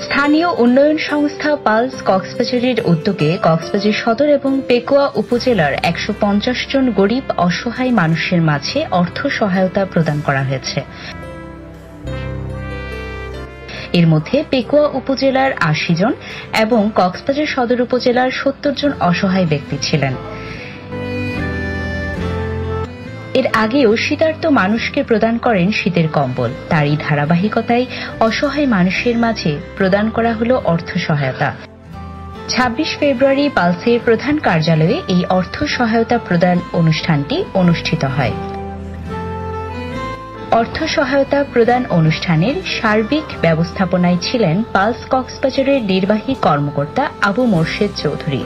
স্থানীয় উন্নয়ন সংস্থা পালস কক্সবাজারের উদ্যোগে কক্সবাজার সদর এবং পেকুয়া উপজেলার ১৫০ জন গরিব অসহায় মানুষের মাঝে অর্থ সহায়তা প্রদান করা হয়েছে। এর মধ্যে পেকুয়া উপজেলার ৮০ জন এবং কক্সবাজার সদর উপজেলার ৭০ জন অসহায় ব্যক্তি ছিলেন। এর আগেও শীতার্ত মানুষকে প্রদান করেন শীতের কম্বল। তারই ধারাবাহিকতায় অসহায় মানুষের মাঝে প্রদান করা হল অর্থ সহায়তা। ২৬ ফেব্রুয়ারি পালসের প্রধান কার্যালয়ে এই অর্থ সহায়তা প্রদান অনুষ্ঠানটি অনুষ্ঠিত হয়। অর্থ সহায়তা প্রদান অনুষ্ঠানের সার্বিক ব্যবস্থাপনায় ছিলেন পালস কক্সবাজারের নির্বাহী কর্মকর্তা আবু মোর্শেদ চৌধুরী।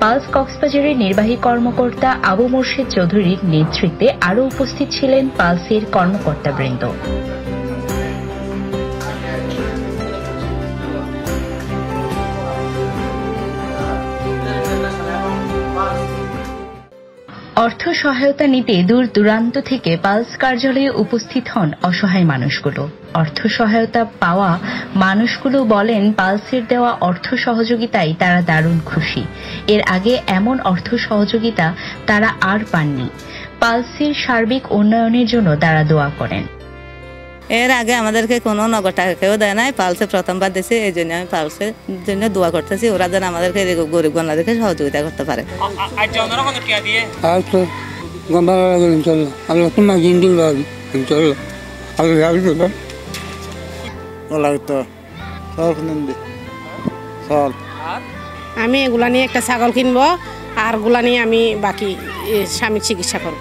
পালস কক্সবাজারের নির্বাহী কর্মকর্তা আবু মোর্শেদ চৌধুরীর নেতৃত্বে আরও উপস্থিত ছিলেন পালসের কর্মকর্তাবৃন্দ। অর্থ সহায়তা নিতে দূর দূরান্ত থেকে পালস কার্যালয়ে উপস্থিত হন অসহায় মানুষগুলো। অর্থ সহায়তা পাওয়া মানুষগুলো বলেন, পালসের দেওয়া অর্থ সহযোগিতায় তারা দারুণ খুশি। এর আগে এমন অর্থ সহযোগিতা তারা আর পাননি। পালসের সার্বিক উন্নয়নের জন্য তারা দোয়া করেন। এর আগে আমাদেরকে কোনো নগদ টাকা কেউ দেয় নাই, পালসে প্রথমবার দিয়েছে। এই জন্য আমি পালসের জন্য দোয়া করতেছি, ওরা যেন আমাদেরকে গরিব গণাদেরকে সহযোগিতা করতে পারে। আমি এগুলা নিয়ে একটা ছাগল কিনবো, আর গুলা নিয়ে আমি বাকি স্বামীর চিকিৎসা করব।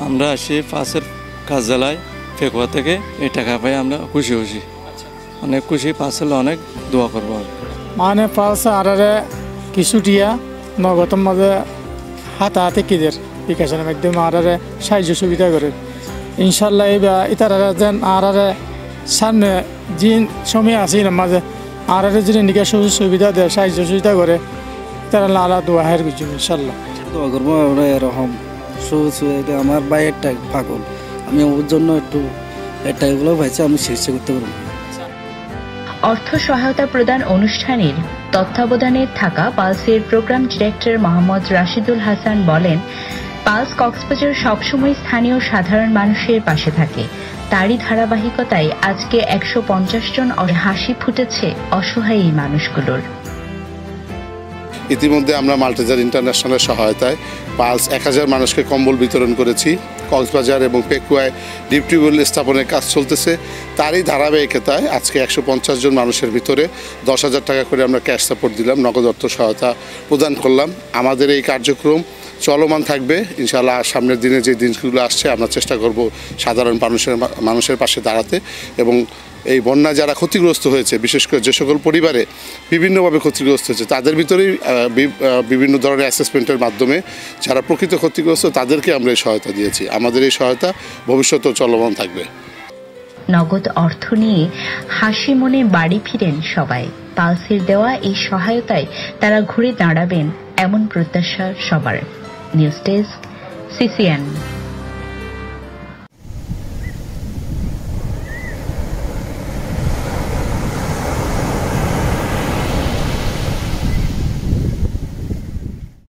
আমরা আসি পাশের কার্যালয় পেকুয়া থেকে, এই টাকা পাই আমরা খুশি অনেক খুশি। পাশে অনেক দোয়া করবো মানে পাশে আরে কিছুটিয়া নগদের মাঝে হাতে কিদের বিকাশের মাধ্যমে আরে সাহায্য সুবিধা করে। ইনশাল্লাহ এইবার ইতারা যেন আরে সামনে যে সময় আসি না মাঝে আরে যদি নিকা সুযোগ সুবিধা দেয়, সাহায্য সুবিধা করে, তারা আলা দোয়া হের কিছু ইনশাল্লাহ দোয়া করবো। আমরা এরকম আমার বাইরটা পাগল, আমি ওর জন্য একটু এগুলো ভাইছি, আমি চিকিৎসা করতে পারবো। অর্থ সহায়তা প্রদান অনুষ্ঠানের তত্ত্বাবধানে থাকা পালসের programme director Mohammad Rashidul Hasan বলেন, পালস কক্সবাজার সবসময় স্থানীয় সাধারণ মানুষের পাশে থাকে। তারই ধারাবাহিকতায় আজকে ১৫০ জন হাসি ফুটেছে অসহায় এই মানুষগুলোর। ইতিমধ্যে আমরা মাল্টিজার ইন্টারন্যাশনালের সহায়তায় পালস ১০০০ মানুষকে কম্বল বিতরণ করেছি। কক্সবাজার এবং পেকুয়ায় ডিপ টিউবওয়েল স্থাপনের কাজ চলতেছে। তারই ধারাবাহিকতায় আজকে ১৫০ জন মানুষের ভিতরে ১০,০০০ টাকা করে আমরা ক্যাশ সাপোর্ট দিলাম, নগদ অর্থ সহায়তা প্রদান করলাম। আমাদের এই কার্যক্রম চলমান থাকবে ইনশাআল্লাহ। সামনের দিনে যে দিনগুলো আসছে আমরা চেষ্টা করব সাধারণ মানুষের পাশে দাঁড়াতে, এবং এই বন্যা যারা ক্ষতিগ্রস্ত হয়েছে, বিশেষ করে যে সকল পরিবারে বিভিন্নভাবে ক্ষতিগ্রস্ত হয়েছে, তাদের ভিতরেই বিভিন্ন ধরনের অ্যাসেসমেন্টের মাধ্যমে যারা প্রকৃত ক্ষতিগ্রস্ত তাদেরকে আমরা এই সহায়তা দিয়েছি। আমাদের এই সহায়তা ভবিষ্যতেও চলমান থাকবে। নগদ অর্থ নিয়ে হাসি মনে বাড়ি ফিরেন সবাই। পালসের দেওয়া এই সহায়তায় তারা ঘুরে দাঁড়াবেন এমন প্রত্যাশা সবার। News desk, CCN।